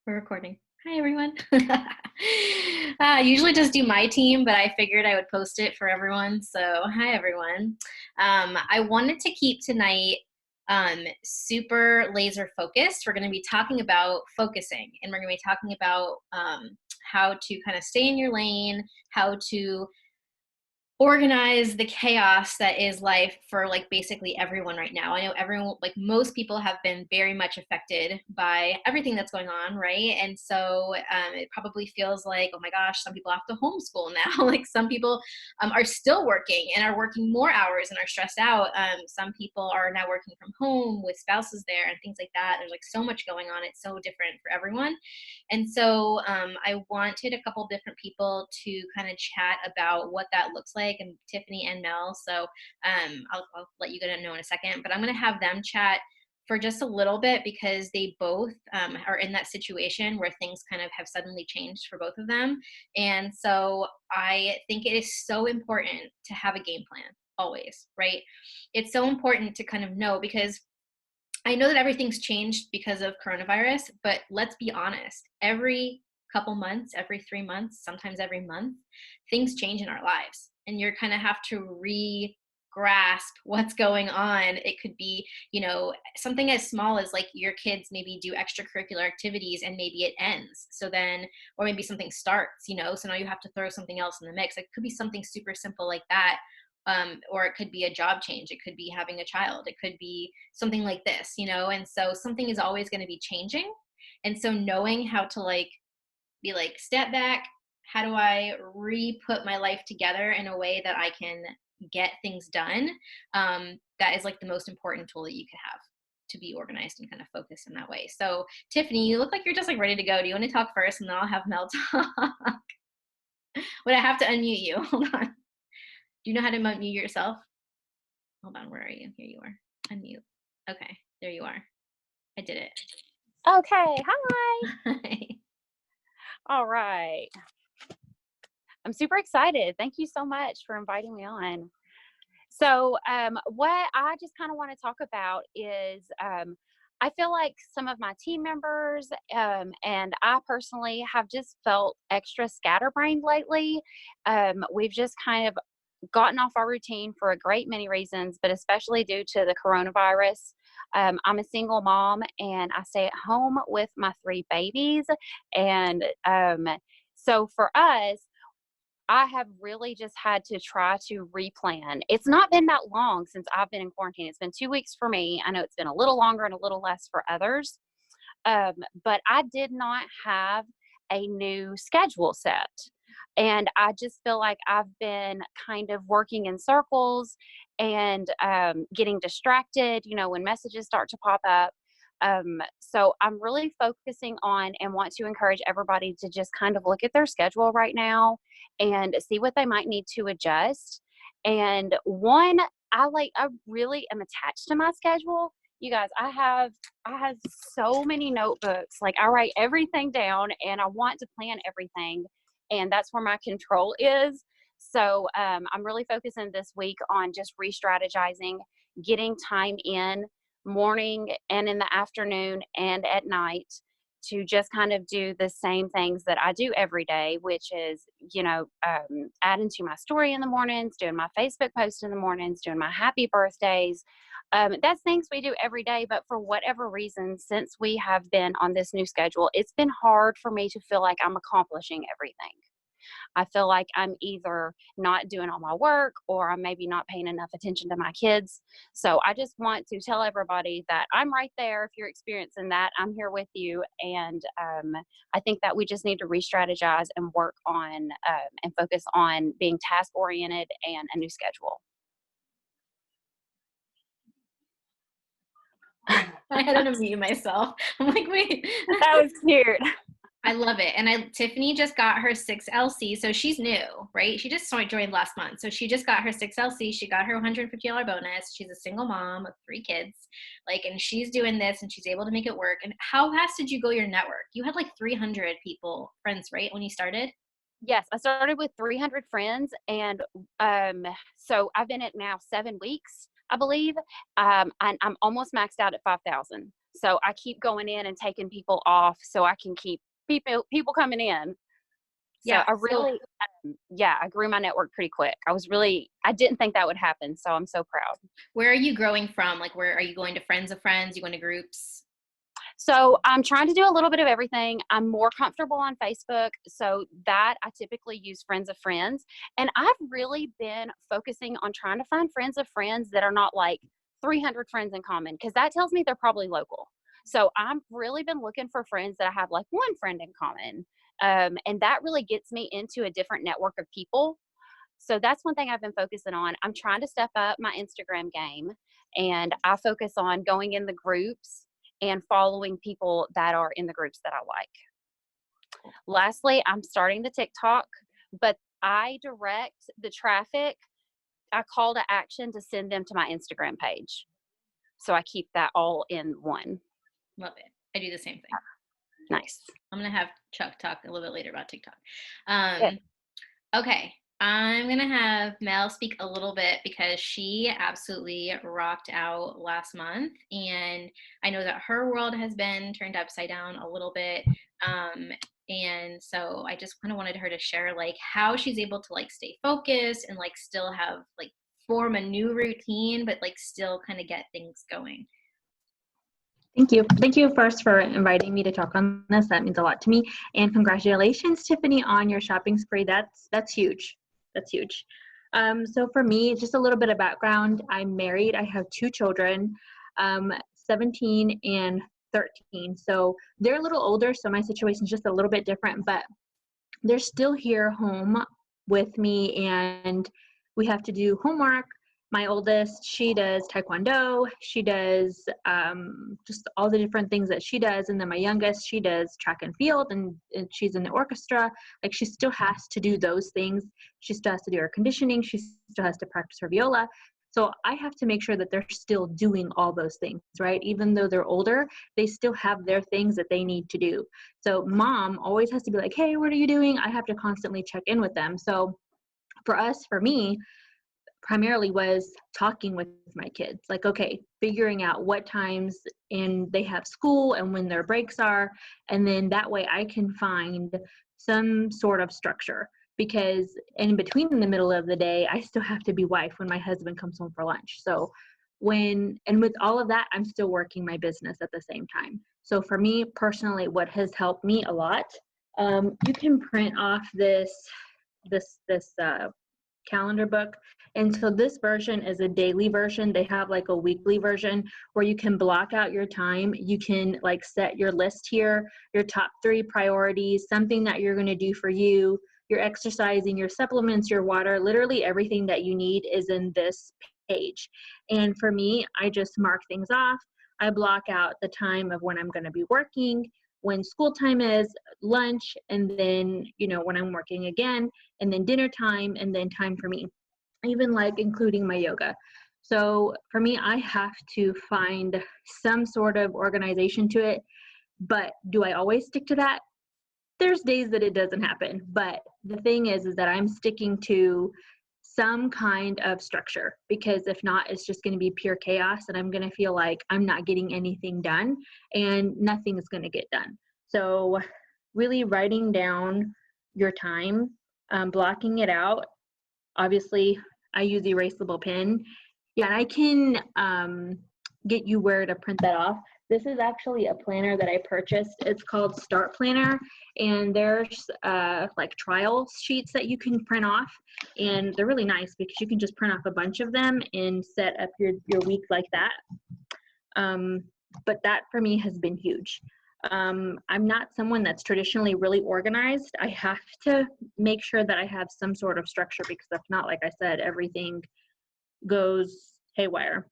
We're recording. Hi, everyone. I usually just do my team, but I figured I would post it for everyone. So, hi, everyone. I wanted to keep tonight super laser focused. We're going to be talking about focusing, and we're going to be talking about how to kind of stay in your lane, how to organize the chaos that is life for like basically everyone right now. I know everyone, like most people, have been very much affected by everything that's going on, right? And so it probably feels like, oh my gosh, some people have to homeschool now. Like some people are still working and are working more hours and are stressed out. Some people are now working from home with spouses there and things like that. There's like so much going on. It's so different for everyone. And so I wanted a couple different people to kind of chat about what that looks like, and Tiffany and Mel. So I'll let you get to know in a second, but I'm going to have them chat for just a little bit because they both are in that situation where things kind of have suddenly changed for both of them. And so I think it is so important to have a game plan always, right? It's so important to kind of know, because I know that everything's changed because of coronavirus, but let's be honest, every couple months, every 3 months, sometimes every month, things change in our lives. And you're kind of have to grasp what's going on. It could be, something as small as like your kids maybe do extracurricular activities and maybe it ends. So then, or maybe something starts, so now you have to throw something else in the mix. It could be something super simple like that. Or it could be a job change. It could be having a child. It could be something like this, and so something is always going to be changing. And so knowing how to be like, step back, how do I re-put my life together in a way that I can get things done? That is like the most important tool that you could have to be organized and kind of focused in that way. So Tiffany, you look like you're just like ready to go. Do you want to talk first and then I'll have Mel talk? Would I have to unmute you? Hold on. Do you know how to unmute yourself? Hold on, where are you? Here you are. Unmute. Okay, there you are. I did it. Okay, hi. Hi. All right. I'm super excited. Thank you so much for inviting me on. So, what I just kind of want to talk about is I feel like some of my team members and I personally have just felt extra scatterbrained lately. We've just kind of gotten off our routine for a great many reasons, but especially due to the coronavirus. I'm a single mom and I stay at home with my 3 babies. And so for us, I have really just had to try to replan. It's not been that long since I've been in quarantine. It's been 2 weeks for me. I know it's been a little longer and a little less for others. But I did not have a new schedule set. And I just feel like I've been kind of working in circles and getting distracted, when messages start to pop up. So I'm really focusing on and want to encourage everybody to just kind of look at their schedule right now and see what they might need to adjust. And one, I really am attached to my schedule. You guys, I have so many notebooks. Like I write everything down and I want to plan everything. And that's where my control is. So I'm really focusing this week on just re-strategizing, getting time in morning and in the afternoon and at night to just kind of do the same things that I do every day, which is, adding to my story in the mornings, doing my Facebook post in the mornings, doing my happy birthdays. That's things we do every day. But for whatever reason, since we have been on this new schedule, it's been hard for me to feel like I'm accomplishing everything. I feel like I'm either not doing all my work or I'm maybe not paying enough attention to my kids. So I just want to tell everybody that I'm right there. If you're experiencing that, I'm here with you. And I think that we just need to re-strategize and work on and focus on being task oriented and a new schedule. I had to unmute myself. I'm like, wait. That was cute. I love it. And Tiffany just got her 6LC. So she's new, right? She just joined last month. So she just got her 6LC. She got her $150 bonus. She's a single mom of 3 kids. And she's doing this and she's able to make it work. And how fast did you go your network? You had like 300 friends, right? When you started? Yes, I started with 300 friends. And so I've been at now 7 weeks, I believe. And I'm almost maxed out at 5,000. So I keep going in and taking people off so I can keep people coming in. So Yeah. I really, I grew my network pretty quick. I didn't think that would happen. So I'm so proud. Where are you growing from? Like, where are you going to friends of friends? You going to groups? So I'm trying to do a little bit of everything. I'm more comfortable on Facebook. So that I typically use friends of friends. And I've really been focusing on trying to find friends of friends that are not like 300 friends in common, because that tells me they're probably local. So I've really been looking for friends that I have like one friend in common. And that really gets me into a different network of people. So that's one thing I've been focusing on. I'm trying to step up my Instagram game, and I focus on going in the groups and following people that are in the groups that I like. Lastly, I'm starting the TikTok, but I direct the traffic. I call to action to send them to my Instagram page. So I keep that all in one. Love it. I do the same thing. Nice. I'm going to have Chuck talk a little bit later about TikTok. Good. Okay. I'm going to have Mel speak a little bit because she absolutely rocked out last month. And I know that her world has been turned upside down a little bit. And so I just kind of wanted her to share like how she's able to like stay focused and like still have like form a new routine, but like still kind of get things going. Thank you. Thank you first for inviting me to talk on this. That means a lot to me. And congratulations, Tiffany, on your shopping spree. That's huge. That's huge. So for me, just a little bit of background. I'm married. I have 2 children, 17 and 13. So they're a little older, so my situation is just a little bit different, but they're still here home with me, and we have to do homework. My oldest, she does taekwondo. She does just all the different things that she does. And then my youngest, she does track and field, and she's in the orchestra. Like, she still has to do those things. She still has to do her conditioning. She still has to practice her viola. So I have to make sure that they're still doing all those things, right? Even though they're older, they still have their things that they need to do. So mom always has to be like, hey, what are you doing? I have to constantly check in with them. So for me, primarily was talking with my kids. Like, okay, figuring out what times and they have school and when their breaks are. And then that way I can find some sort of structure, because in between, in the middle of the day, I still have to be wife when my husband comes home for lunch. So with all of that, I'm still working my business at the same time. So for me personally, what has helped me a lot, you can print off this calendar book. And so this version is a daily version. They have like a weekly version where you can block out your time. You can like set your list here, your top 3 priorities, something that you're going to do for you, your exercising, your supplements, your water, literally everything that you need is in this page. And for me, I just mark things off. I block out the time of when I'm going to be working, when school time is, lunch, and then, when I'm working again, and then dinner time, and then time for me, even like including my yoga. So for me, I have to find some sort of organization to it. But do I always stick to that? There's days that it doesn't happen. But the thing is that I'm sticking to some kind of structure, because if not, it's just going to be pure chaos, and I'm going to feel like I'm not getting anything done and nothing is going to get done. So really writing down your time, blocking it out. Obviously, I use erasable pen. Yeah, and I can get you where to print that off. This is actually a planner that I purchased. It's called Start Planner, and there's like trial sheets that you can print off, and they're really nice because you can just print off a bunch of them and set up your week like that. But that for me has been huge. I'm not someone that's traditionally really organized. I have to make sure that I have some sort of structure, because if not, like I said, everything goes haywire.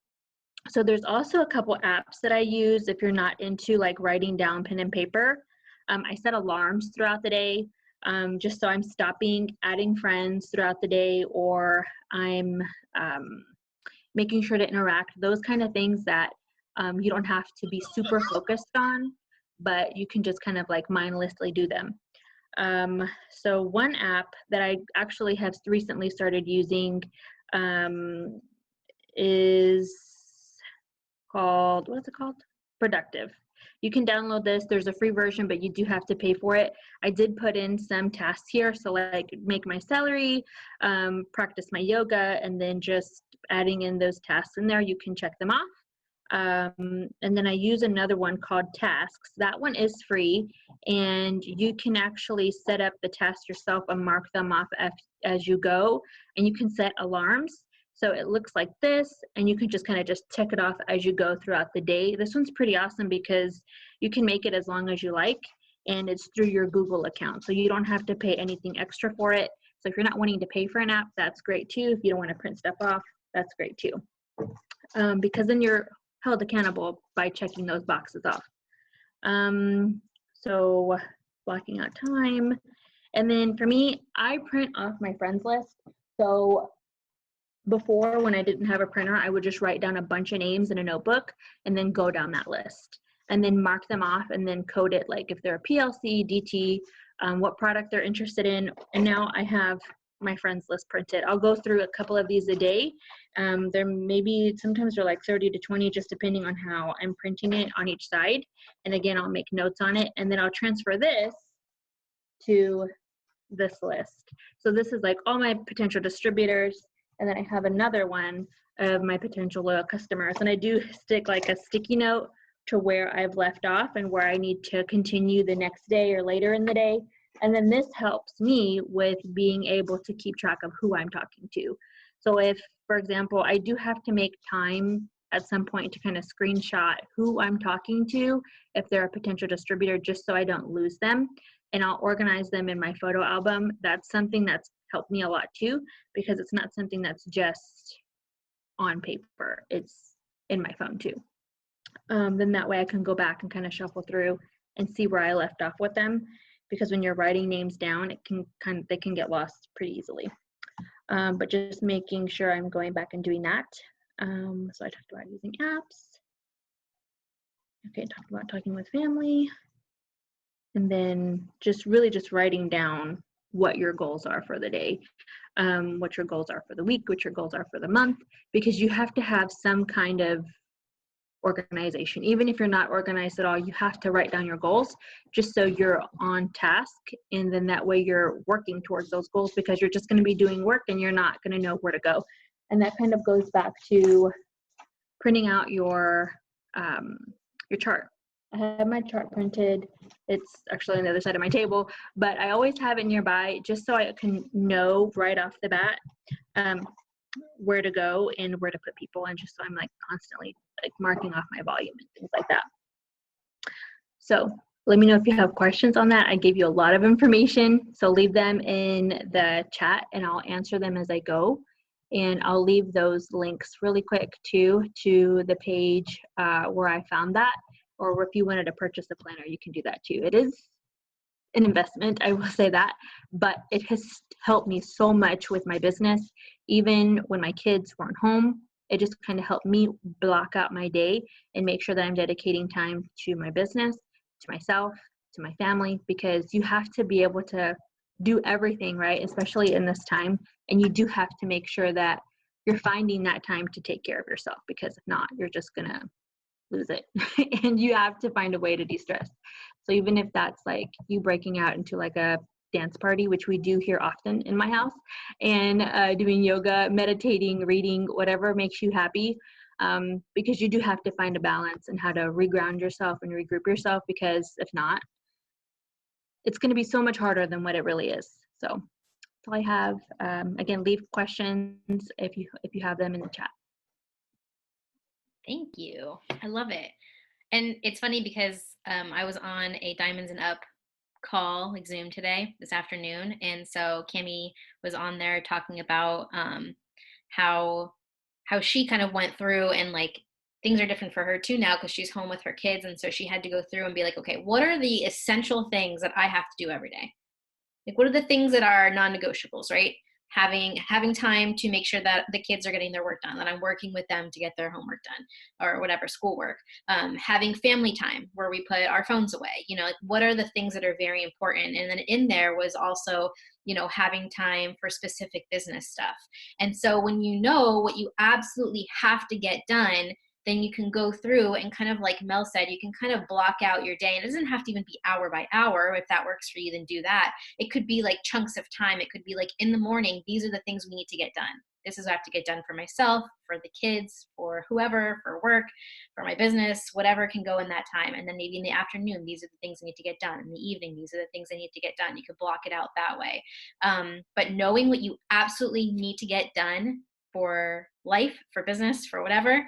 So there's also a couple apps that I use if you're not into like writing down pen and paper. I set alarms throughout the day, just so I'm stopping adding friends throughout the day, or I'm making sure to interact, those kind of things that you don't have to be super focused on, but you can just kind of like mindlessly do them. So one app that I actually have recently started using is called, what is it called? productive. You can download this. There's a free version, but you do have to pay for it. I did put in some tasks here. So like make my celery, practice my yoga, and then just adding in those tasks in there. You can check them off. And then I use another one called Tasks. That one is free, and you can actually set up the tasks yourself and mark them off as you go, and you can set alarms. So it looks like this, and you can just kind of just tick it off as you go throughout the day. This one's pretty awesome because you can make it as long as you like, and it's through your Google account. So you don't have to pay anything extra for it. So if you're not wanting to pay for an app, that's great too. If you don't want to print stuff off, that's great too. Because then you're held accountable by checking those boxes off. So blocking out time. And then for me, I print off my friends list. So before, when I didn't have a printer, I would just write down a bunch of names in a notebook and then go down that list and then mark them off and then code it, like if they're a PLC, DT, what product they're interested in. And now I have my friends list printed. I'll go through a couple of these a day. There maybe sometimes they're like 30 to 20, just depending on how I'm printing it on each side. And again, I'll make notes on it, and then I'll transfer this to this list. So this is like all my potential distributors. And then I have another one of my potential loyal customers. And I do stick like a sticky note to where I've left off and where I need to continue the next day or later in the day. And then this helps me with being able to keep track of who I'm talking to. So if, for example, I do have to make time at some point to kind of screenshot who I'm talking to, if they're a potential distributor, just so I don't lose them, and I'll organize them in my photo album. That's something that's helped me a lot too, because it's not something that's just on paper, it's in my phone too. Then that way I can go back and kind of shuffle through and see where I left off with them, because when you're writing names down, they can get lost pretty easily. But just making sure I'm going back and doing that. So I talked about using apps. Okay, talked about talking with family. And then just really just writing down what your goals are for the day, what your goals are for the week, what your goals are for the month, because you have to have some kind of organization. Even if you're not organized at all, you have to write down your goals just so you're on task, and then that way you're working towards those goals, because you're just going to be doing work and you're not going to know where to go. And that kind of goes back to printing out your chart. I have my chart printed. It's actually on the other side of my table, but I always have it nearby just so I can know right off the bat where to go and where to put people, and just so I'm like constantly like marking off my volume and things like that. So let me know if you have questions on that. I gave you a lot of information, so leave them in the chat and I'll answer them as I go. And I'll leave those links really quick too to the page where I found that, or if you wanted to purchase a planner, you can do that too. It is an investment, I will say that, but it has helped me so much with my business. Even when my kids weren't home, it just kind of helped me block out my day and make sure that I'm dedicating time to my business, to myself, to my family, because you have to be able to do everything, right? Especially in this time. And you do have to make sure that you're finding that time to take care of yourself, because if not, you're just gonna lose it. And you have to find a way to de-stress. So even if that's like you breaking out into like a dance party, which we do here often in my house, and doing yoga, meditating, reading, whatever makes you happy, because you do have to find a balance and how to reground yourself and regroup yourself, because if not, it's going to be so much harder than what it really is. So that's all I have. Again, leave questions if you have them in the chat. Thank you. I love it. And it's funny because I was on a Diamonds and Up call, like Zoom today, this afternoon. And so Cami was on there talking about how she kind of went through, and like things are different for her too now because she's home with her kids. And so she had to go through and be like, okay, what are the essential things that I have to do every day? Like, what are the things that are non-negotiables, right? Having time to make sure that the kids are getting their work done, that I'm working with them to get their homework done or whatever, schoolwork. Having family time where we put our phones away, like what are the things that are very important? And then in there was also, having time for specific business stuff. And so when you know what you absolutely have to get done, then you can go through and kind of like Mel said, you can kind of block out your day. And it doesn't have to even be hour by hour. If that works for you, then do that. It could be like chunks of time. It could be like in the morning, these are the things we need to get done. This is what I have to get done for myself, for the kids, for whoever, for work, for my business, whatever can go in that time. And then maybe in the afternoon, these are the things I need to get done. In the evening, these are the things I need to get done. You could block it out that way. But knowing what you absolutely need to get done for life, for business, for whatever,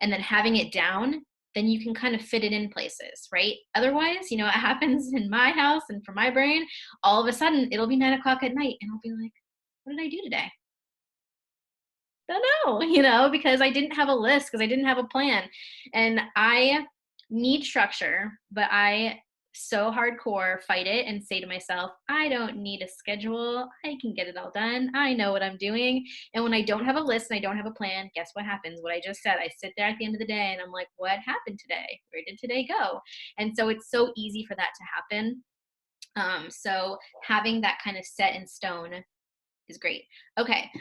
and then having it down, then you can kind of fit it in places, right? Otherwise, you know, it happens in my house and for my brain, all of a sudden it'll be 9 o'clock at night and I'll be like, what did I do today? Don't know, you know, because I didn't have a list, because I didn't have a plan. And I need structure, but I so hardcore fight it and say to myself, I don't need a schedule. I can get it all done. I know what I'm doing. And when I don't have a list and I don't have a plan, guess what happens? What I just said, I sit there at the end of the day and I'm like, what happened today? Where did today go? And so it's so easy for that to happen. So having that kind of set in stone is great. Okay.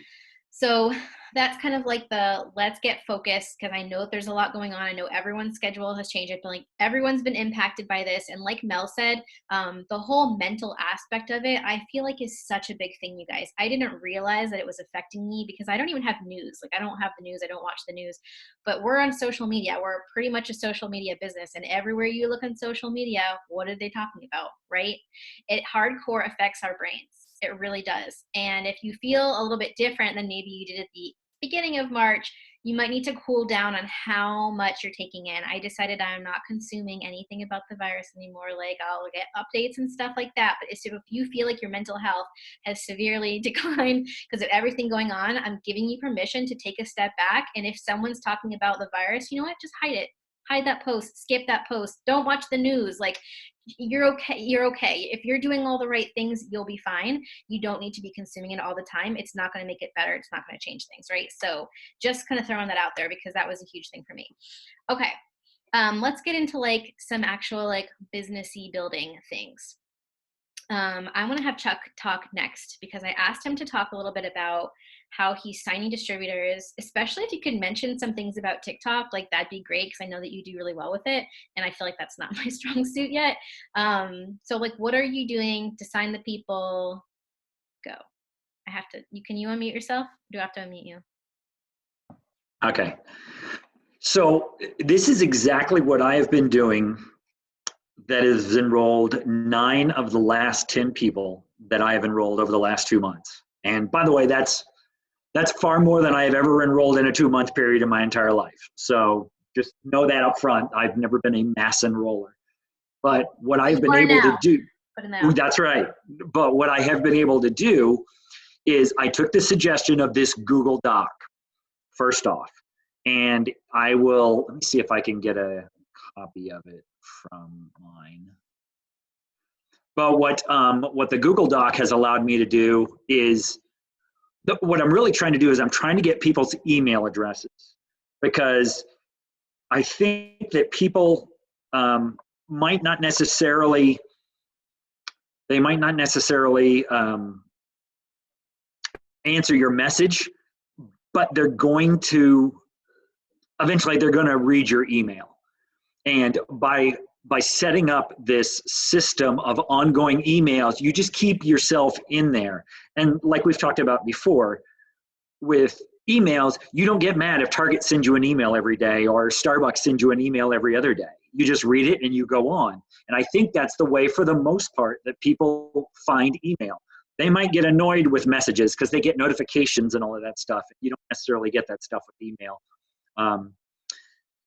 So that's kind of like the let's get focused, because I know that there's a lot going on. I know everyone's schedule has changed. I feel like everyone's been impacted by this. And like Mel said, the whole mental aspect of it, I feel like is such a big thing, you guys. I didn't realize that it was affecting me because I don't even have news. Like I don't have the news. I don't watch the news. But we're on social media. We're pretty much a social media business. And everywhere you look on social media, what are they talking about, right? It hardcore affects our brains. It really does. And if you feel a little bit different than maybe you did at the beginning of March, you might need to cool down on how much you're taking in. I decided I'm not consuming anything about the virus anymore. Like I'll get updates and stuff like that. But if you feel like your mental health has severely declined because of everything going on, I'm giving you permission to take a step back. And if someone's talking about the virus, you know what? Just hide it. Hide that post, skip that post. Don't watch the news. Like you're okay. You're okay. If you're doing all the right things, you'll be fine. You don't need to be consuming it all the time. It's not going to make it better. It's not going to change things, right? So just kind of throwing that out there because that was a huge thing for me. Okay. Let's get into like some actual like businessy building things. I want to have Chuck talk next because I asked him to talk a little bit about how he's signing distributors, especially if you could mention some things about TikTok, like that'd be great because I know that you do really well with it. And I feel like that's not my strong suit yet. So like, what are you doing to sign the people? Go. Can you unmute yourself? Do I have to unmute you? Okay. So this is exactly what I have been doing that has enrolled 9 of the last 10 people that I have enrolled over the last 2 months. And by the way, that's far more than I have ever enrolled in a 2-month period in my entire life. So just know that up front. I've never been a mass enroller. But what I've been able to do, that's right. But what I have been able to do is I took the suggestion of this Google Doc, first off, and let me see if I can get a copy of it from mine. But what the Google Doc has allowed me to do is, what I'm really trying to do is I'm trying to get people's email addresses, because I think that people might not necessarily answer your message, but eventually they're going to read your email. And by setting up this system of ongoing emails, you just keep yourself in there. And like we've talked about before, with emails, you don't get mad if Target sends you an email every day or Starbucks sends you an email every other day. You just read it and you go on. And I think that's the way, for the most part, that people find email. They might get annoyed with messages because they get notifications and all of that stuff. You don't necessarily get that stuff with email.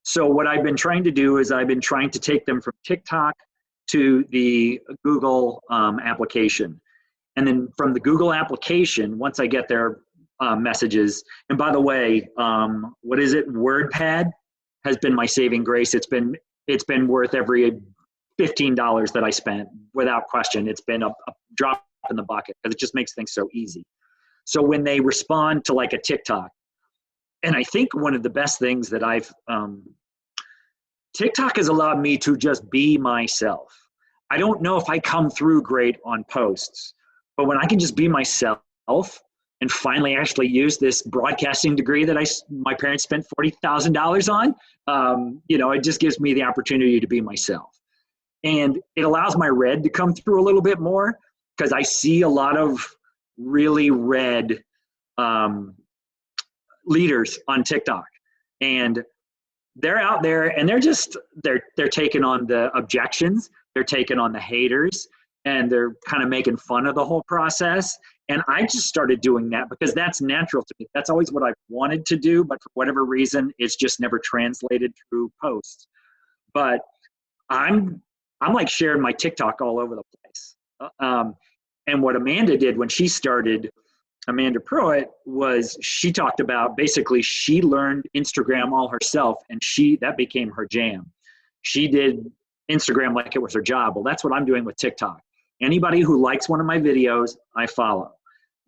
So what I've been trying to do is I've been trying to take them from TikTok to the Google application. And then from the Google application, once I get their messages, and by the way, what is it? WordPad has been my saving grace. It's been worth every $15 that I spent, without question. It's been a drop in the bucket because it just makes things so easy. So when they respond to like a TikTok, and I think one of the best things that TikTok has allowed me to just be myself. I don't know if I come through great on posts, but when I can just be myself, and finally actually use this broadcasting degree that my parents spent $40,000 on. It just gives me the opportunity to be myself. And it allows my red to come through a little bit more, because I see a lot of really red leaders on TikTok, and they're out there and they're taking on the objections, they're taking on the haters, and they're kind of making fun of the whole process. And I just started doing that because that's natural to me. That's always what I've wanted to do, but for whatever reason, it's just never translated through posts. But I'm like sharing my TikTok all over the place. And what Amanda did when she started, Amanda Pruitt, was she talked about basically she learned Instagram all herself, and that became her jam. She did Instagram like it was her job. Well, that's what I'm doing with TikTok. Anybody who likes one of my videos, I follow.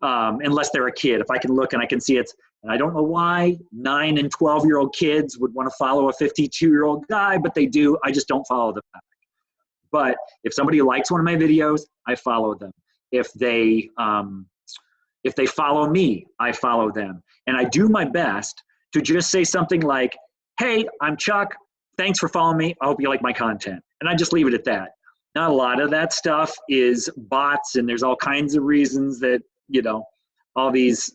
Unless they're a kid. If I can look and I can see it, and I don't know why 9 and 12-year-old kids would want to follow a 52-year-old guy, but they do. I just don't follow them back. But if somebody likes one of my videos, I follow them. If they follow me, I follow them. And I do my best to just say something like, hey, I'm Chuck. Thanks for following me. I hope you like my content. And I just leave it at that. Not a lot of that stuff is bots, and there's all kinds of reasons that, all these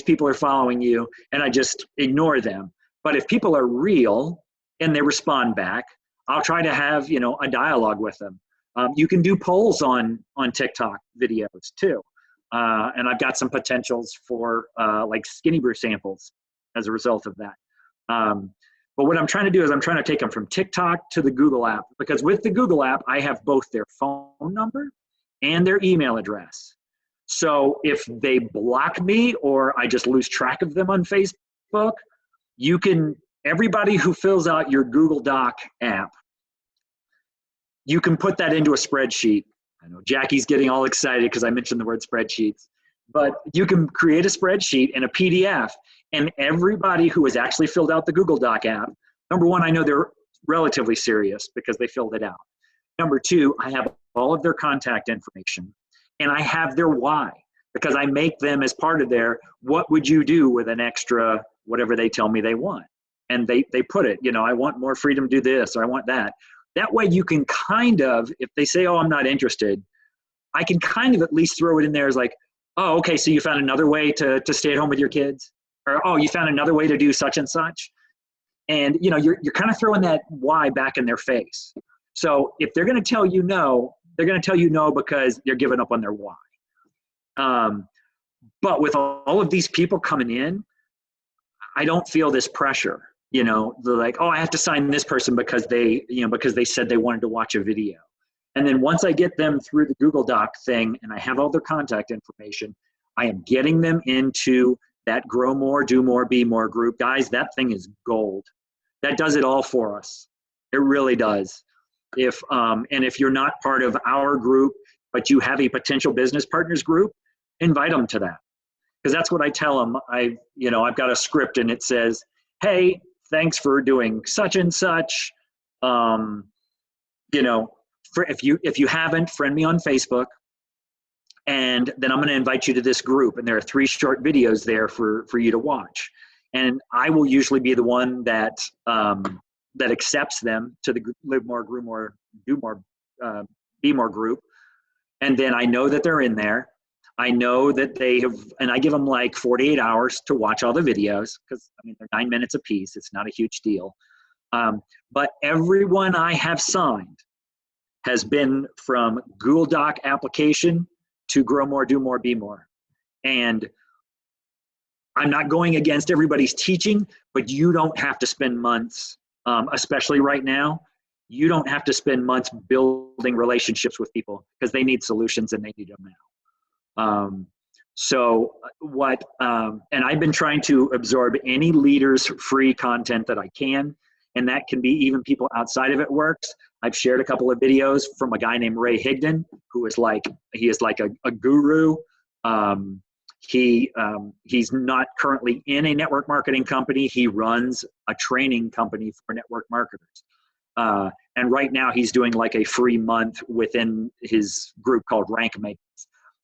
people are following you, and I just ignore them. But if people are real and they respond back, I'll try to have, a dialogue with them. You can do polls on TikTok videos too. And I've got some potentials for like Skinny Brew samples as a result of that. But what I'm trying to do is I'm trying to take them from TikTok to the Google app, because with the Google app, I have both their phone number and their email address. So if they block me or I just lose track of them on Facebook, everybody who fills out your Google Doc app, you can put that into a spreadsheet. I know Jackie's getting all excited because I mentioned the word spreadsheets, but you can create a spreadsheet in a PDF, and everybody who has actually filled out the Google Doc app, number one, I know they're relatively serious because they filled it out. Number two, I have all of their contact information, and I have their why, because I make them as part of their, what would you do with an extra, whatever they tell me they want. And they put it, I want more freedom to do this, or I want that. That way you can kind of, if they say, oh, I'm not interested, I can kind of at least throw it in there as like, oh, okay, so you found another way to stay at home with your kids? Or, oh, you found another way to do such and such? And, you're kind of throwing that why back in their face. So if they're going to tell you no, they're going to tell you no because they're giving up on their why. But with all of these people coming in, I don't feel this pressure. They're like, oh, I have to sign this person because they said they wanted to watch a video. And then once I get them through the Google Doc thing and I have all their contact information, I am getting them into that Grow More, Do More, Be More group. Guys, that thing is gold. That does it all for us. It really does. If you're not part of our group, but you have a potential business partners group, invite them to that. Because that's what I tell them. I've got a script and it says, hey, thanks for doing such and such. If you haven't, friend me on Facebook, and then I'm going to invite you to this group. And there are 3 short videos there for you to watch. And I will usually be the one that accepts them to the Live More, Grow More, Do More, Be More group. And then I know that they're in there. I know that they have, and I give them like 48 hours to watch all the videos because they're 9 minutes a piece. It's not a huge deal. But everyone I have signed has been from Google Doc application to Grow More, Do More, Be More. And I'm not going against everybody's teaching, but you don't have to spend months, especially right now, you don't have to spend months building relationships with people because they need solutions and they need them now. And I've been trying to absorb any leaders' free content that I can, and that can be even people outside of It Works. I've shared a couple of videos from a guy named Ray Higdon, who is like a guru. He's not currently in a network marketing company. He runs a training company for network marketers. And right now he's doing like a free month within his group called Rank Makers.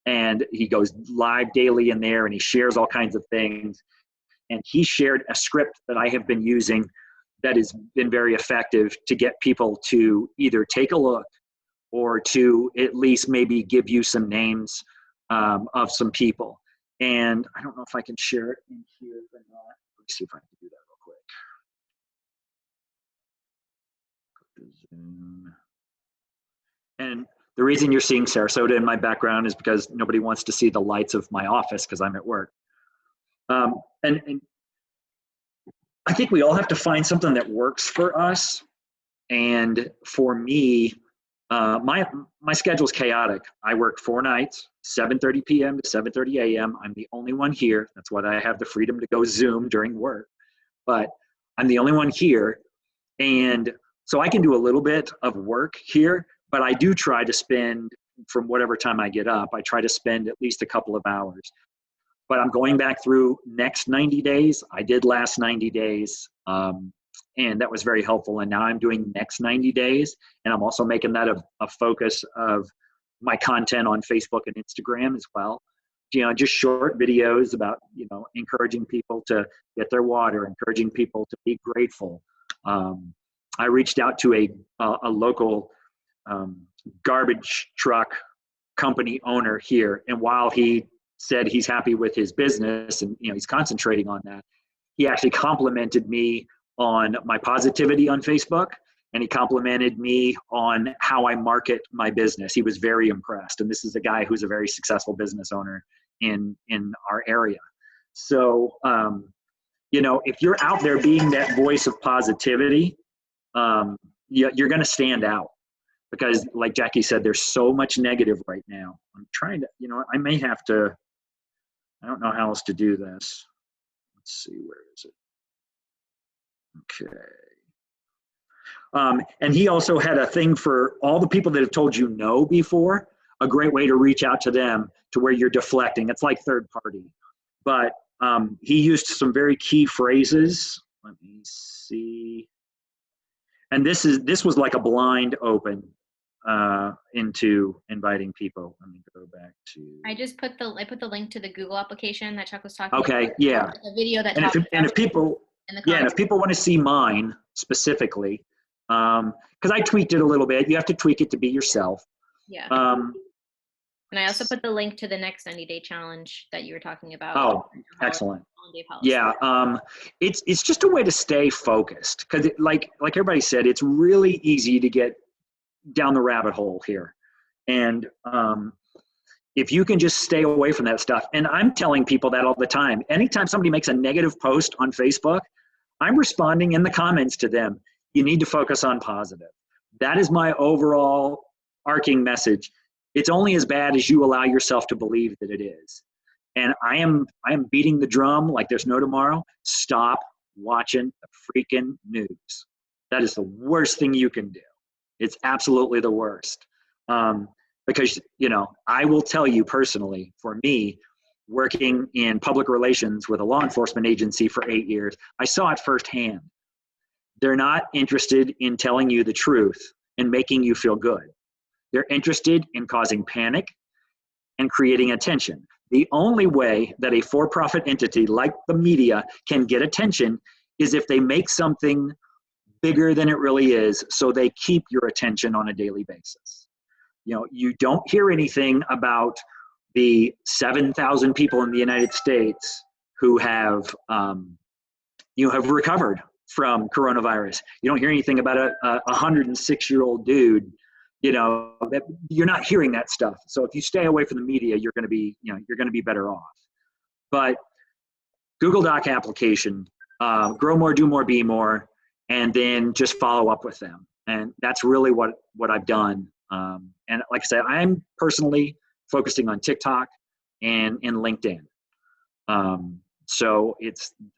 and he goes live daily in there and he shares all kinds of things. And he shared a script that I have been using that has been very effective to get people to either take a look or to at least maybe give you some names of some people. And I don't know if I can share it in here or not. Let me see if I can do that real quick. Go to Zoom. And the reason you're seeing Sarasota in my background is because nobody wants to see the lights of my office because I'm at work. And I think we all have to find something that works for us. And for me, my schedule's chaotic. I work 4 nights, 7:30 p.m. to 7:30 a.m. I'm the only one here. That's why I have the freedom to go Zoom during work. But I'm the only one here. And so I can do a little bit of work here, but I do try to spend, from whatever time I get up, I try to spend at least a couple of hours. But I'm going back through next 90 days. I did last 90 days, and that was very helpful. And now I'm doing next 90 days, and I'm also making that a focus of my content on Facebook and Instagram as well. You know, just short videos about, you know, encouraging people to get their water, encouraging people to be grateful. I reached out to a local garbage truck company owner here, and while he said he's happy with his business and, you know, he's concentrating on that, he actually complimented me on my positivity on Facebook, and he complimented me on how I market my business. He was very impressed, and this is a guy who's a very successful business owner in our area. So, you know, if you're out there being that voice of positivity, you're going to stand out, because like Jackie said, there's so much negative right now. I'm trying to, you know, I may have to, I don't know how else to do this. Let's see, where is it? Okay. And he also had a thing for all the people that have told you no before, a great way to reach out to them to where you're deflecting. It's like third party. But he used some very key phrases. Let me see. And this was like a blind open into inviting people. Let me go back to. I put the link to the Google application that Chuck was talking about. Okay, yeah. The video that. And if people want to see mine specifically, because I tweaked it a little bit. You have to tweak it to be yourself. Yeah. And I also put the link to the next 90-day challenge that you were talking about. Oh, excellent. Yeah, it's just a way to stay focused, because like everybody said, it's really easy to get down the rabbit hole here. And if you can just stay away from that stuff, and I'm telling people that all the time. Anytime somebody makes a negative post on Facebook, I'm responding in the comments to them. You need to focus on positive. That is my overall arcing message. It's only as bad as you allow yourself to believe that it is. And I am beating the drum like there's no tomorrow. Stop watching the freaking news. That is the worst thing you can do. It's absolutely the worst. Because, you know, I will tell you personally, for me, working in public relations with a law enforcement agency for 8 years, I saw it firsthand. They're not interested in telling you the truth and making you feel good. They're interested in causing panic and creating attention. The only way that a for-profit entity like the media can get attention is if they make something bigger than it really is, so they keep your attention on a daily basis. You know, you don't hear anything about the 7,000 people in the United States who have recovered from coronavirus. You don't hear anything about a 106-year-old dude. You know, that you're not hearing that stuff. So if you stay away from the media, you're going to be better off. But Google Doc application, grow more, do more, be more, and then just follow up with them. And that's really what I've done. And like I said, I'm personally focusing on TikTok and LinkedIn. So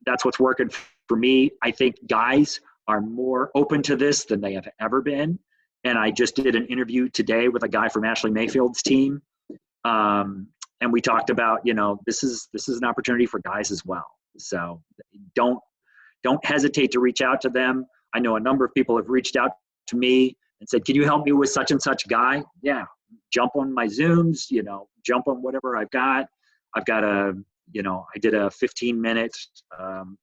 that's what's working for me. I think guys are more open to this than they have ever been. And I just did an interview today with a guy from Ashley Mayfield's team. And we talked about, you know, this is an opportunity for guys as well. So don't hesitate to reach out to them. I know a number of people have reached out to me and said, can you help me with such and such guy? Yeah, jump on my Zooms, jump on whatever I've got. I've got I did a 15-minute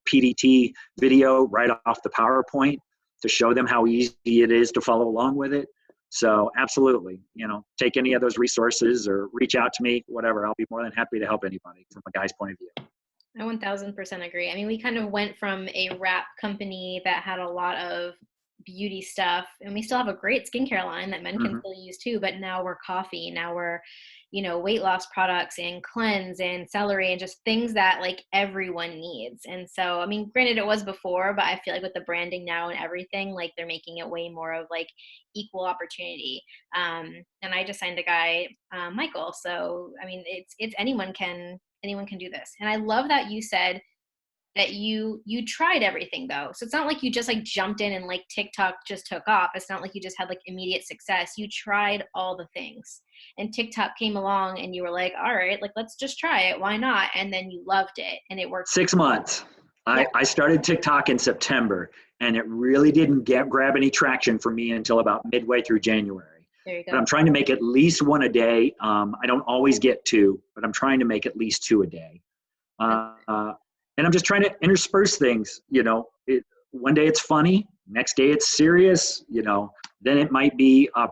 PDT video right off the PowerPoint to show them how easy it is to follow along with it. So absolutely, take any of those resources or reach out to me, whatever. I'll be more than happy to help anybody from a guy's point of view. I 1000% agree. I mean, we kind of went from a wrap company that had a lot of beauty stuff, and we still have a great skincare line that men can still use too, but now we're coffee, now we're weight loss products and cleanse and celery and just things that like everyone needs. And so, I mean, granted it was before, but I feel like with the branding now and everything, like they're making it way more of like equal opportunity. And I just signed a guy, Michael. So I mean, it's anyone can do this. And I love that you said that you tried everything though. So it's not like you just like jumped in and like TikTok just took off. It's not like you just had like immediate success. You tried all the things, and TikTok came along and you were like, all right, like let's just try it. Why not? And then you loved it and it worked. 6 months. Yeah. I started TikTok in September, and it really didn't grab any traction for me until about midway through January. There you go. But I'm trying to make at least one a day. I don't always get 2, but I'm trying to make at least 2 a day. And I'm just trying to intersperse things, one day it's funny, next day it's serious, then it might be a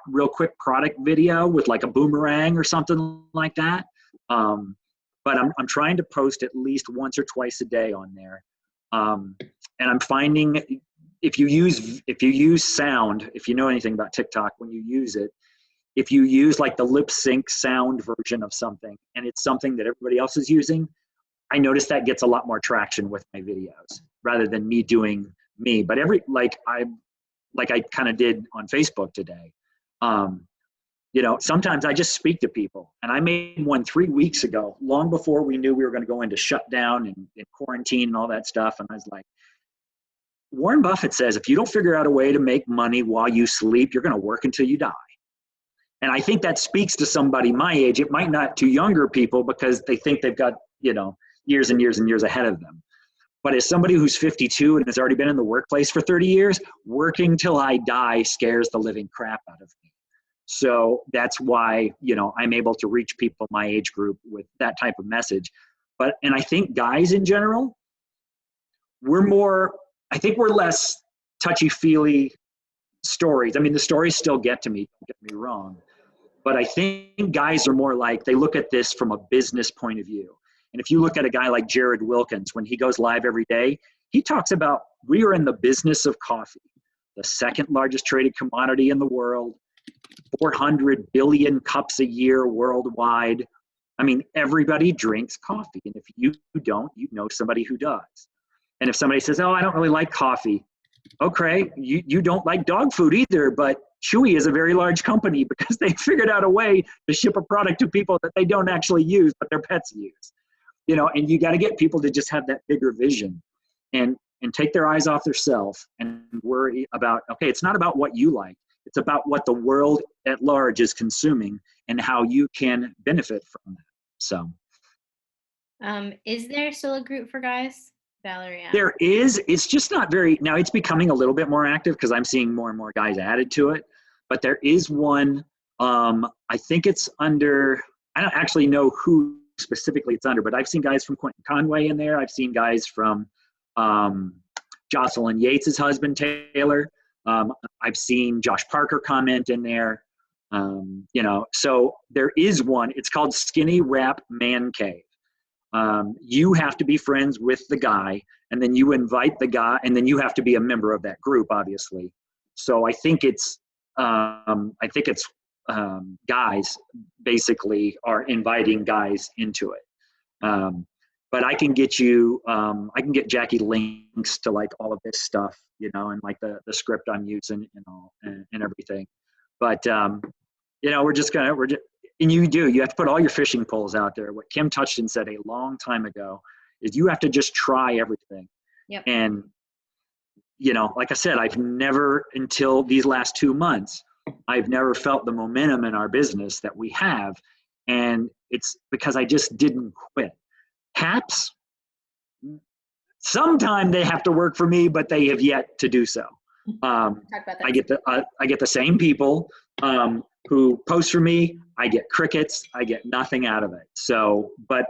real quick product video with like a boomerang or something like that. But I'm trying to post at least once or twice a day on there. And I'm finding if you use sound, if you know anything about TikTok, when you use it, if you use like the lip sync sound version of something and it's something that everybody else is using, I noticed that gets a lot more traction with my videos rather than me doing me. But I kind of did on Facebook today. Sometimes I just speak to people, and I made one 3 weeks ago, long before we knew we were going to go into shutdown and quarantine and all that stuff. And I was like, Warren Buffett says, if you don't figure out a way to make money while you sleep, you're going to work until you die. And I think that speaks to somebody my age. It might not to younger people because they think they've got, years and years and years ahead of them. But as somebody who's 52 and has already been in the workplace for 30 years, working till I die scares the living crap out of me. So that's why, I'm able to reach people my age group with that type of message. And I think guys in general, we're less touchy-feely stories. I mean, the stories still get to me, don't get me wrong. But I think guys are more like, they look at this from a business point of view. And if you look at a guy like Jared Wilkins, when he goes live every day, he talks about, we are in the business of coffee, the second largest traded commodity in the world, 400 billion cups a year worldwide. I mean, everybody drinks coffee. And if you don't, you know somebody who does. And if somebody says, oh, I don't really like coffee. Okay, you don't like dog food either, but Chewy is a very large company because they figured out a way to ship a product to people that they don't actually use, but their pets use. And you got to get people to just have that bigger vision and take their eyes off themselves and worry about, okay, it's not about what you like. It's about what the world at large is consuming and how you can benefit from that. So. Is there still a group for guys? Valerie? There is. It's just not now it's becoming a little bit more active because I'm seeing more and more guys added to it. But there is one, I think it's under, I don't actually know who specifically it's under, but I've seen guys from Quentin Conway in there. I've seen guys from Jocelyn Yates' husband, Taylor. I've seen Josh Parker comment in there. So there is one. It's called Skinny Wrap Man Cave. You have to be friends with the guy, and then you invite the guy, and then you have to be a member of that group, obviously. So I think it's guys basically are inviting guys into it. But I can get get Jackie links to like all of this stuff, and like the script I'm using and everything. But, you have to put all your fishing poles out there. What Kim Touchton said a long time ago is you have to just try everything. Yep. And, like I said, I've never, until these last 2 months, I've never felt the momentum in our business that we have. And it's because I just didn't quit. Haps, sometime they have to work for me, but they have yet to do so. I get the same people. who post for me, I get crickets. I get nothing out of it. So, but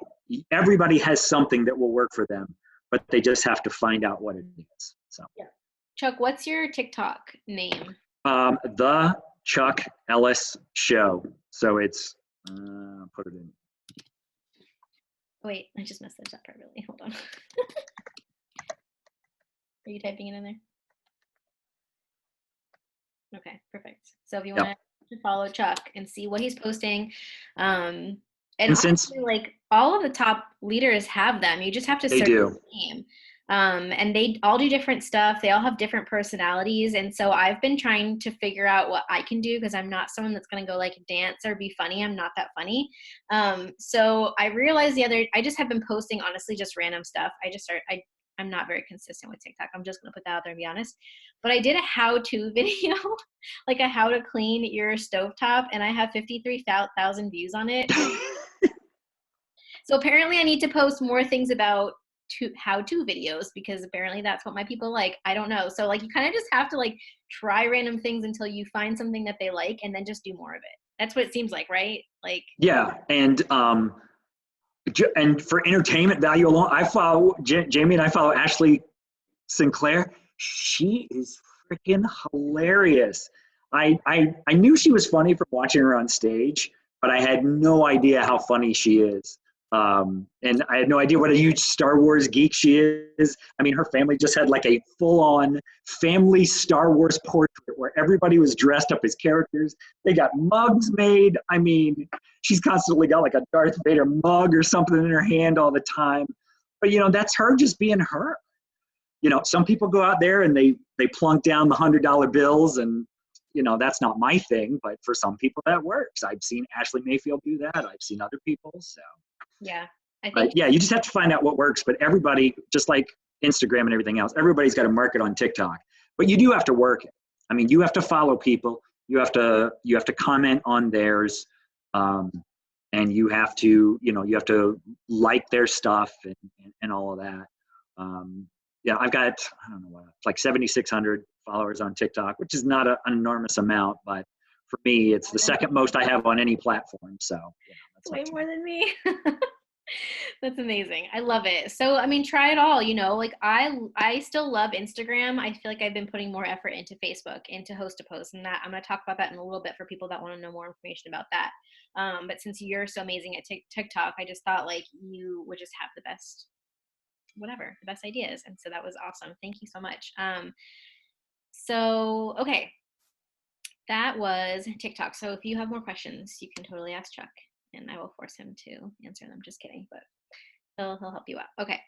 everybody has something that will work for them, but they just have to find out what it is. So, Chuck, what's your TikTok name? The Chuck Ellis Show. So it's, put it in. Wait, I just messed this up privately. Hold on. Are you typing it in there? Okay, perfect. So if you want to follow Chuck and see what he's posting, and since honestly, like all of the top leaders have them. You just have to search the name. And they all do different stuff. They all have different personalities. And so I've been trying to figure out what I can do because I'm not someone that's going to go like dance or be funny. I'm not that funny. So I realized I just have been posting honestly just random stuff. I'm not very consistent with TikTok. I'm just going to put that out there and be honest. But I did a how-to video, like a how to clean your stovetop, and I have 53,000 views on it. So apparently I need to post more things about how-to videos because apparently that's what my people like. I don't know. So like you kind of just have to like try random things until you find something that they like and then just do more of it. That's what it seems like, right? Like yeah, and for entertainment value alone, I follow Jamie and I follow Ashley Sinclair. She is freaking hilarious. I knew she was funny from watching her on stage, but I had no idea how funny she is. And I had no idea what a huge Star Wars geek she is. I mean, her family just had like a full-on family Star Wars portrait where everybody was dressed up as characters. They got mugs made. I mean, she's constantly got like a Darth Vader mug or something in her hand all the time. But, that's her just being her. Some people go out there and they plunk down the $100 bills and, that's not my thing. But for some people that works. I've seen Ashley Mayfield do that. I've seen other people, so. Yeah, I think. But yeah, you just have to find out what works. But everybody, just like Instagram and everything else, everybody's got a market on TikTok. But you do have to work it. I mean, you have to follow people. You have to comment on theirs, and you have to like their stuff and all of that. Yeah, I've got I don't know what like 7,600 followers on TikTok, which is not an enormous amount, but for me, it's the second most I have on any platform. So that's way more than me. That's amazing. I love it. So, I mean, try it all, like I still love Instagram. I feel like I've been putting more effort into Facebook, into host to post, and that I'm going to talk about that in a little bit for people that want to know more information about that. But since you're so amazing at TikTok, I just thought like you would just have the best ideas. And so that was awesome. Thank you so much. So, okay. That was TikTok. So if you have more questions, you can totally ask Chuck and I will force him to answer them. Just kidding, but he'll help you out. Okay.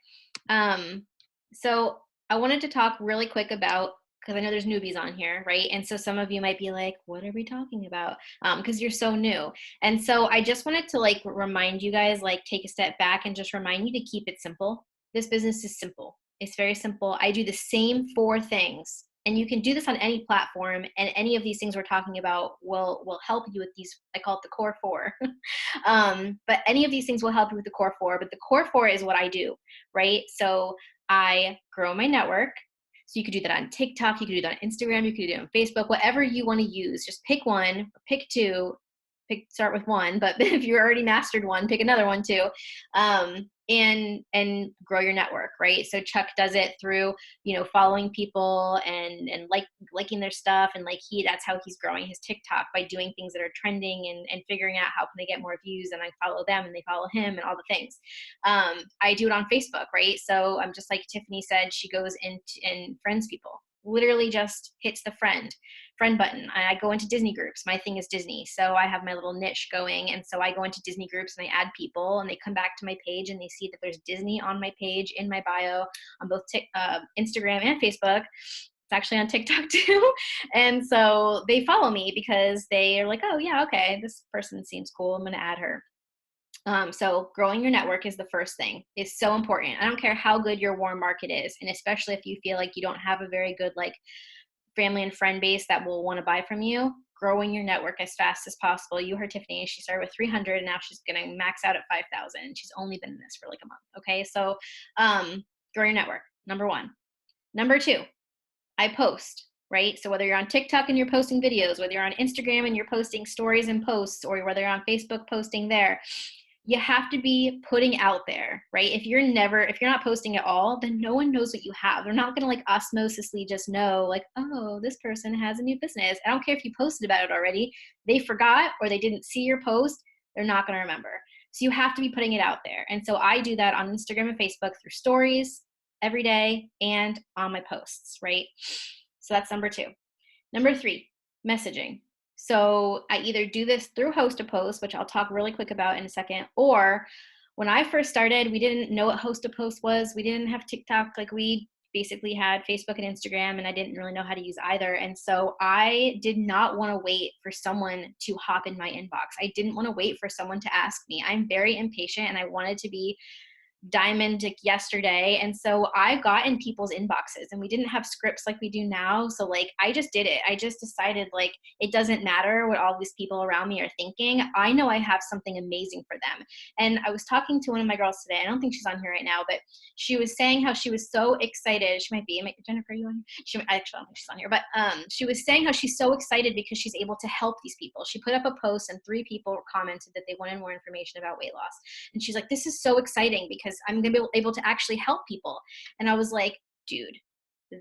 So I wanted to talk really quick about, because I know there's newbies on here, right? And so some of you might be like, what are we talking about? Because you're so new. And so I just wanted to like remind you guys, like take a step back and just remind you to keep it simple. This business is simple. It's very simple. I do the same 4 things. And you can do this on any platform, and any of these things we're talking about will help you with these. I call it the core 4. But any of these things will help you with the core 4. But the core 4 is what I do, right? So I grow my network. So you could do that on TikTok. You could do that on Instagram. You could do it on Facebook. Whatever you want to use, just pick one, pick 2. Start with 1. But if you're already mastered 1, pick another one too. And grow your network, right? So Chuck does it through, following people and liking their stuff. And like that's how he's growing his TikTok, by doing things that are trending and figuring out how can they get more views, and I follow them and they follow him and all the things. I do it on Facebook, right? So I'm just like Tiffany said, she goes and friends people, literally just hits the friend button. I go into Disney groups. My thing is Disney. So I have my little niche going. And so I go into Disney groups and I add people, and they come back to my page and they see that there's Disney on my page, in my bio, on both Instagram and Facebook. It's actually on TikTok too. And so they follow me because they are like, oh yeah, okay, this person seems cool. I'm going to add her. So growing your network is the first thing. It's so important. I don't care how good your warm market is. And especially if you feel like you don't have a very good like family and friend base that will want to buy from you, growing your network as fast as possible. You heard Tiffany, she started with 300 and now she's going to max out at 5,000. She's only been in this for like a month. Okay. So, grow your network. Number 1. Number 2, I post right? So whether you're on TikTok and you're posting videos, whether you're on Instagram and you're posting stories and posts, or whether you're on Facebook posting there, you have to be putting out there, right? If you're not posting at all, then no one knows what you have. They're not going to like osmosisly just know like, oh, this person has a new business. I don't care if you posted about it already. They forgot or they didn't see your post. They're not going to remember. So you have to be putting it out there. And so I do that on Instagram and Facebook through stories every day and on my posts, right? So that's number 2. Number 3, messaging. So I either do this through Host a Post, which I'll talk really quick about in a second, or when I first started, we didn't know what Host a Post was. We didn't have TikTok. Like we basically had Facebook and Instagram, and I didn't really know how to use either. And so I did not want to wait for someone to hop in my inbox. I didn't want to wait for someone to ask me. I'm very impatient, and I wanted to be diamond yesterday. And so I got in people's inboxes, and we didn't have scripts like we do now. So like, I just did it. I just decided like, it doesn't matter what all these people around me are thinking. I know I have something amazing for them. And I was talking to one of my girls today. I don't think she's on here right now, but she was saying how she was so excited. She might be, Jennifer, are you on here? Actually, I don't think she's on here, but she was saying how she's so excited because she's able to help these people. She put up a post and 3 people commented that they wanted more information about weight loss. And she's like, this is so exciting because I'm going to be able to actually help people. And I was like, dude,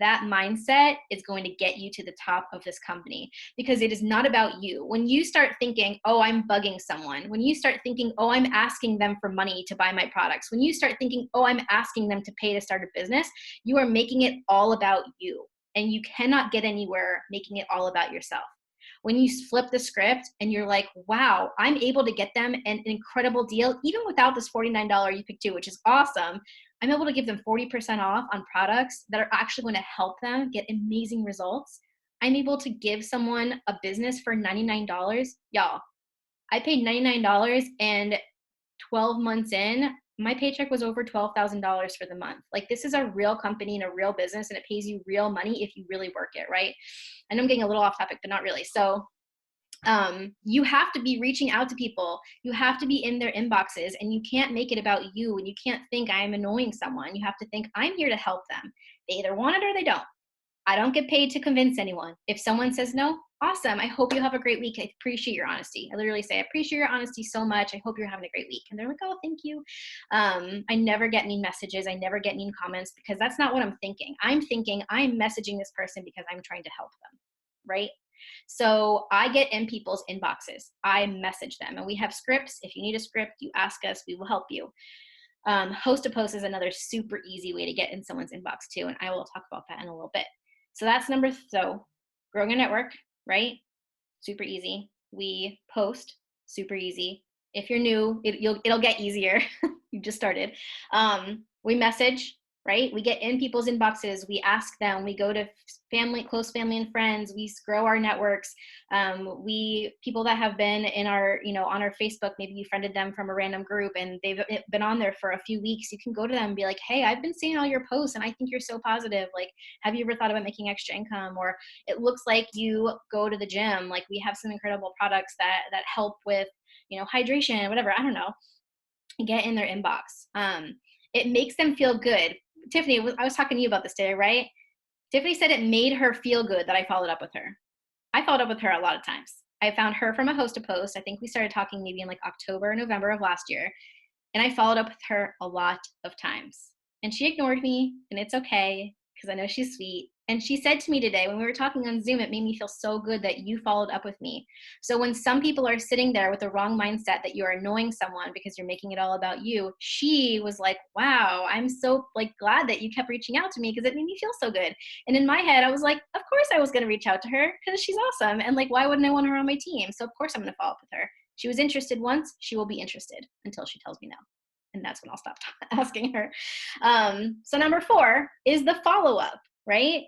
that mindset is going to get you to the top of this company, because it is not about you. When you start thinking, oh, I'm bugging someone, when you start thinking, oh, I'm asking them for money to buy my products, when you start thinking, oh, I'm asking them to pay to start a business, you are making it all about you. And you cannot get anywhere making it all about yourself. When you flip the script and you're like, wow, I'm able to get them an incredible deal, even without this $49 you pick too, which is awesome. I'm able to give them 40% off on products that are actually going to help them get amazing results. I'm able to give someone a business for $99. Y'all, I paid $99, and 12 months in, my paycheck was over $12,000 for the month. Like, this is a real company and a real business, and it pays you real money if you really work it, right? And I'm getting a little off topic, but not really. So you have to be reaching out to people. You have to be in their inboxes, and you can't make it about you. And you can't think I'm annoying someone. You have to think I'm here to help them. They either want it or they don't. I don't get paid to convince anyone. If someone says no, awesome. I hope you have a great week. I appreciate your honesty. I literally say, I appreciate your honesty so much. I hope you're having a great week. And they're like, oh, thank you. I never get mean messages. I never get mean comments, because that's not what I'm thinking. I'm thinking I'm messaging this person because I'm trying to help them, right? So I get in people's inboxes. I message them, and we have scripts. If you need a script, you ask us, we will help you. Host a Post is another super easy way to get in someone's inbox too. And I will talk about that in a little bit. So that's so growing a network, right? Super easy. We post, super easy. If you're new, it'll get easier. You just started. We message, right? We get in people's inboxes. We ask them. We go to close family and friends. We grow our networks. People that have been in our, on our Facebook, maybe you friended them from a random group and they've been on there for a few weeks. You can go to them and be like, hey, I've been seeing all your posts and I think you're so positive. Like, have you ever thought about making extra income? Or it looks like you go to the gym. Like, we have some incredible products that help with, hydration, whatever. I don't know. Get in their inbox. It makes them feel good. Tiffany, I was talking to you about this today, right? Tiffany said it made her feel good that I followed up with her. I followed up with her a lot of times. I found her from a Host a Post. I think we started talking maybe in like October or November of last year. And I followed up with her a lot of times. And she ignored me, and it's okay, because I know she's sweet. And she said to me today, when we were talking on Zoom, it made me feel so good that you followed up with me. So when some people are sitting there with the wrong mindset that you are annoying someone because you're making it all about you, she was like, wow, I'm so glad that you kept reaching out to me, because it made me feel so good. And in my head, I was like, of course I was going to reach out to her, because she's awesome. And why wouldn't I want her on my team? So of course I'm going to follow up with her. She was interested once. She will be interested until she tells me no. And that's when I'll stop asking her. So number 4 is the follow-up, right?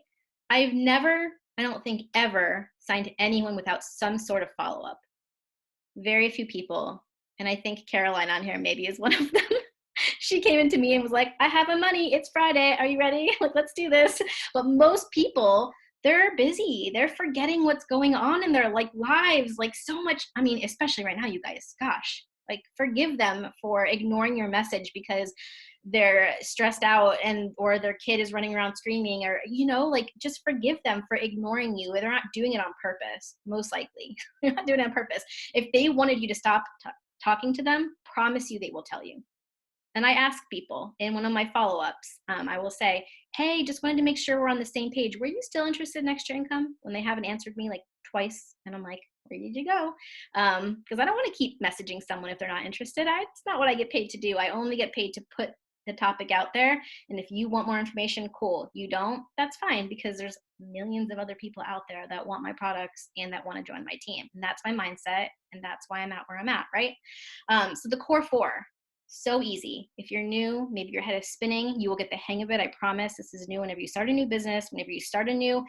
I've never, I don't think ever, signed anyone without some sort of follow-up. Very few people. And I think Caroline on here maybe is one of them. She came into me and was like, I have a money. It's Friday. Are you ready? Let's do this. But most people, they're busy. They're forgetting what's going on in their lives. So much. I mean, especially right now, you guys, gosh. Forgive them for ignoring your message, because they're stressed out or their kid is running around screaming, or, like, just forgive them for ignoring you. They're not doing it on purpose, most likely. They're not doing it on purpose. If they wanted you to stop talking to them, promise you they will tell you. And I ask people in one of my follow-ups, I will say, hey, just wanted to make sure we're on the same page. Were you still interested in extra income? When they haven't answered me like twice, and I'm like, where did you go? Because I don't want to keep messaging someone if they're not interested. It's not what I get paid to do. I only get paid to put the topic out there. And if you want more information, cool. You don't, that's fine, because there's millions of other people out there that want my products and that want to join my team. And that's my mindset. And that's why I'm at where I'm at, right? So the core 4. So easy. If you're new, maybe your head is spinning, you will get the hang of it. I promise. This is new. Whenever you start a new business, whenever you start a new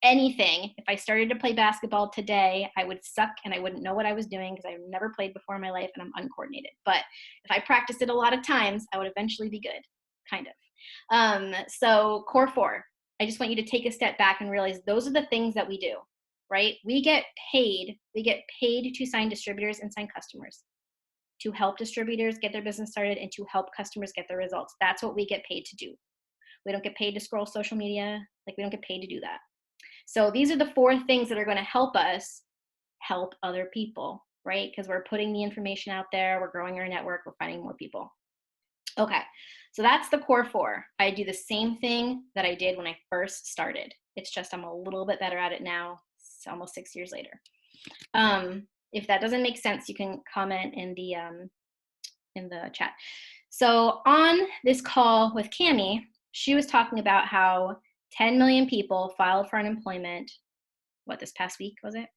anything, if I started to play basketball today, I would suck and I wouldn't know what I was doing because I've never played before in my life and I'm uncoordinated. But if I practiced it a lot of times, I would eventually be good, kind of. So core 4, I just want you to take a step back and realize those are the things that we do, right? We get paid to sign distributors and sign customers, to help distributors get their business started and to help customers get their results. That's what we get paid to do. We don't get paid to scroll social media. Like, we don't get paid to do that. So these are the 4 things that are going to help us help other people, right? Because we're putting the information out there, we're growing our network, we're finding more people. Okay, so that's the core 4. I do the same thing that I did when I first started. It's just I'm a little bit better at it now. It's almost 6 years later. If that doesn't make sense, you can comment in the chat. So on this call with Cami, she was talking about how 10 million people filed for unemployment. This past week, was it?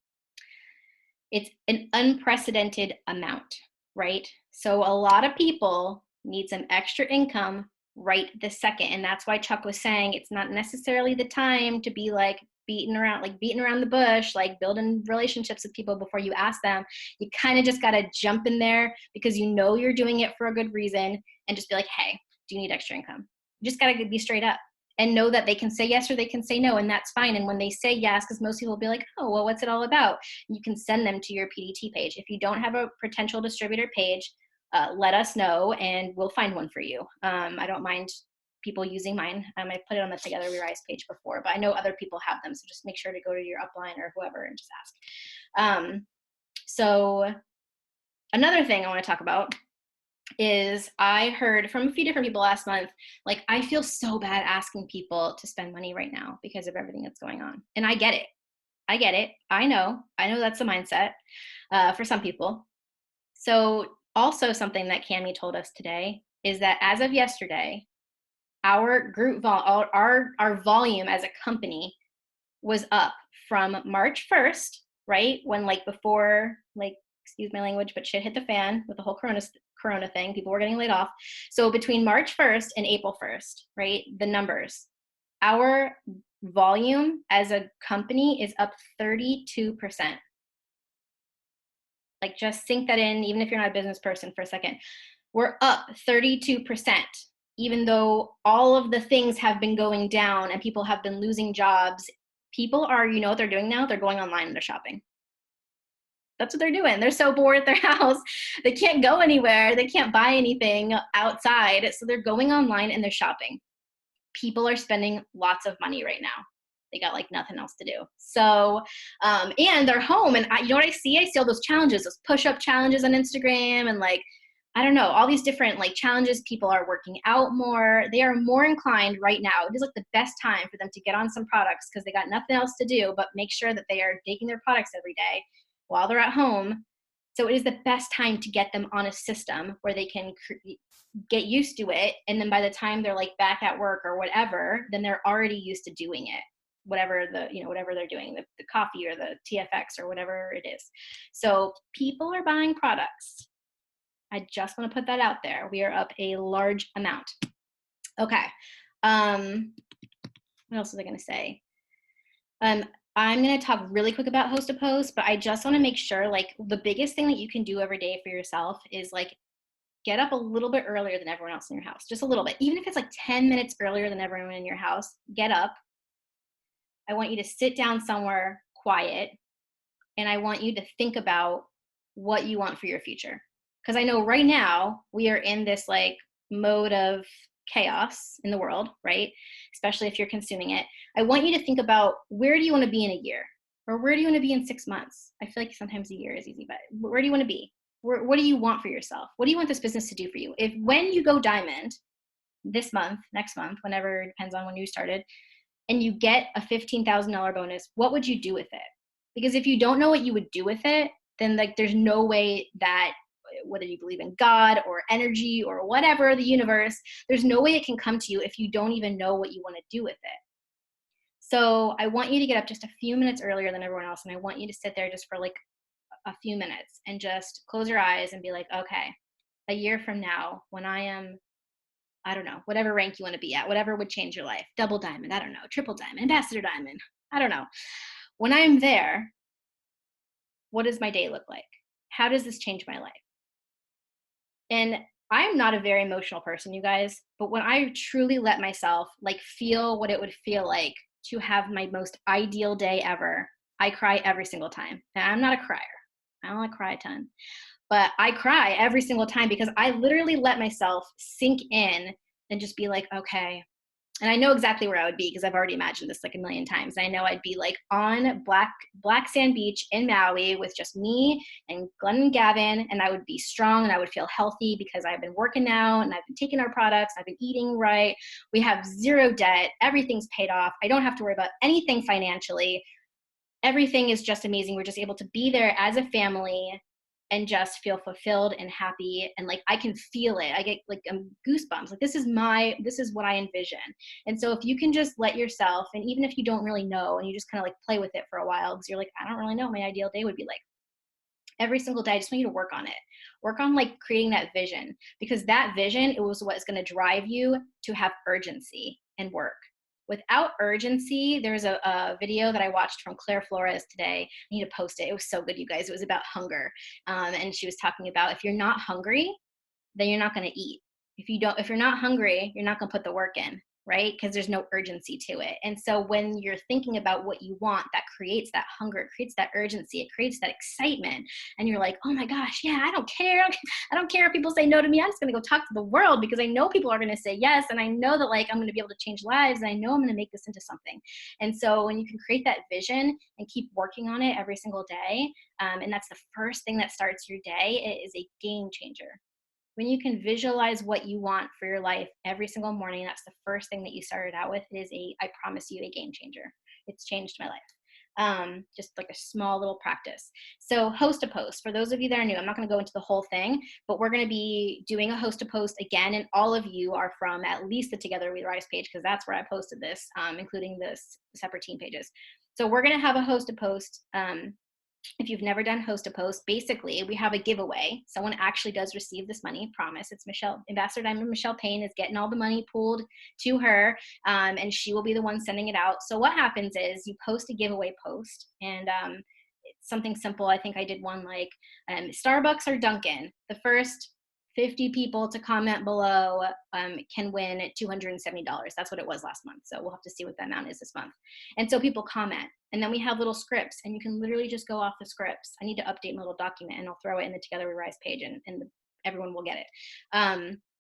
It's an unprecedented amount, right? So a lot of people need some extra income right this second. And that's why Chuck was saying it's not necessarily the time to be like beating around the bush, like building relationships with people before you ask them. You kind of just got to jump in there because you're doing it for a good reason, and just be like, hey, do you need extra income? You just got to be straight up and know that they can say yes or they can say no, and that's fine. And when they say yes, because most people will be like, oh, well, what's it all about? You can send them to your PDT page. If you don't have a potential distributor page, let us know and we'll find one for you. I don't mind people using mine. I put it on the Together We Rise page before, but I know other people have them. So just make sure to go to your upline or whoever and just ask. So another thing I want to talk about is I heard from a few different people last month, like, I feel so bad asking people to spend money right now because of everything that's going on. And I get it. I know that's the mindset for some people. So also something that Cami told us today is that as of yesterday, our group our volume as a company was up from March 1st, right? When before, excuse my language, but shit hit the fan with the whole corona thing, people were getting laid off. So between March 1st and April 1st, right? The numbers, our volume as a company is up 32%. Just sink that in, even if you're not a business person, for a second. We're up 32%. Even though all of the things have been going down and people have been losing jobs, people are, what they're doing now? They're going online and they're shopping. That's what they're doing. They're so bored at their house. They can't go anywhere. They can't buy anything outside. So they're going online and they're shopping. People are spending lots of money right now. They got nothing else to do. So, and they're home. And you know what I see? I see all those challenges, those push-up challenges on Instagram, and I don't know, all these different challenges. People are working out more. They are more inclined right now. It is the best time for them to get on some products because they got nothing else to do but make sure that they are taking their products every day while they're at home. So it is the best time to get them on a system where they can get used to it. And then by the time they're back at work or whatever, then they're already used to doing it. Whatever whatever they're doing, the coffee or the TFX or whatever it is. So people are buying products. I just want to put that out there. We are up a large amount. Okay. What else was I going to say? I'm going to talk really quick about host to post, but I just want to make sure the biggest thing that you can do every day for yourself is get up a little bit earlier than everyone else in your house. Just a little bit. Even if it's 10 minutes earlier than everyone in your house, get up. I want you to sit down somewhere quiet, and I want you to think about what you want for your future. Because I know right now we are in this mode of chaos in the world, right? Especially if you're consuming it. I want you to think about, where do you want to be in a year? Or where do you want to be in 6 months? I feel like sometimes a year is easy, but where do you want to be? What do you want for yourself? What do you want this business to do for you? If when you go diamond this month, next month, whenever, it depends on when you started, and you get a $15,000 bonus, what would you do with it? Because if you don't know what you would do with it, then like there's no way that, whether you believe in God or energy or whatever, the universe, there's no way it can come to you if you don't even know what you want to do with it. So I want you to get up just a few minutes earlier than everyone else, and I want you to sit there just for like a few minutes and just close your eyes and be like, okay, a year from now, when I am, I don't know, whatever rank you want to be at, whatever would change your life, double diamond, I don't know, triple diamond, ambassador diamond, I don't know. When I'm there, what does my day look like? How does this change my life? And I'm not a very emotional person, you guys, but when I truly let myself like feel what it would feel like to have my most ideal day ever, I cry every single time. And I'm not a crier. I don't like cry a ton, but I cry every single time because I literally let myself sink in and just be like, okay. And I know exactly where I would be because I've already imagined this like a million times. I know I'd be like on black sand beach in Maui with just me and Glenn and Gavin, and I would be strong and I would feel healthy because I've been working out and I've been taking our products, I've been eating right. We have zero debt, everything's paid off. I don't have to worry about anything financially. Everything is just amazing. We're just able to be there as a family and just feel fulfilled and happy. And like, I can feel it. I get like goosebumps. Like this is what I envision. And so if you can just let yourself, and even if you don't really know and you just kind of like play with it for a while, because you're like, I don't really know what my ideal day would be like. Every single day, I just want you to work on it. Work on like creating that vision, because that vision, it was what is going to drive you to have urgency and work. Without urgency, there's a video that I watched from Claire Flores today. I need to post it. It was so good, you guys. It was about hunger. And she was talking about, if you're not hungry, then you're not going to eat. If you're not hungry, you're not going to put the work in, right? Because there's no urgency to it. And so when you're thinking about what you want, that creates that hunger, it creates that urgency, it creates that excitement. And you're like, oh my gosh, yeah, I don't care. I don't care if people say no to me. I'm just going to go talk to the world because I know people are going to say yes. And I know that like, I'm going to be able to change lives. And I know I'm going to make this into something. And so when you can create that vision and keep working on it every single day, and that's the first thing that starts your day, it is a game changer. When you can visualize what you want for your life every single morning, that's the first thing that you started out with, is I promise you, a game changer. It's changed my life. Just like a small little practice. So host a post. For those of you that are new, I'm not going to go into the whole thing, but we're going to be doing a host a post again. And all of you are from at least the Together We Rise page, because that's where I posted this, including this separate team pages. So we're going to have a host a post. If you've never done host a post, basically we have a giveaway. Someone actually does receive this money, promise. It's Michelle, Ambassador Diamond Michelle Payne is getting all the money pooled to her, and she will be the one sending it out. So what happens is you post a giveaway post, and it's something simple. I think I did one like Starbucks or Dunkin'. The first 50 people to comment below can win $270. That's what it was last month. So we'll have to see what that amount is this month. And so people comment, and then we have little scripts, and you can literally just go off the scripts. I need to update my little document, and I'll throw it in the Together We Rise page, and everyone will get it.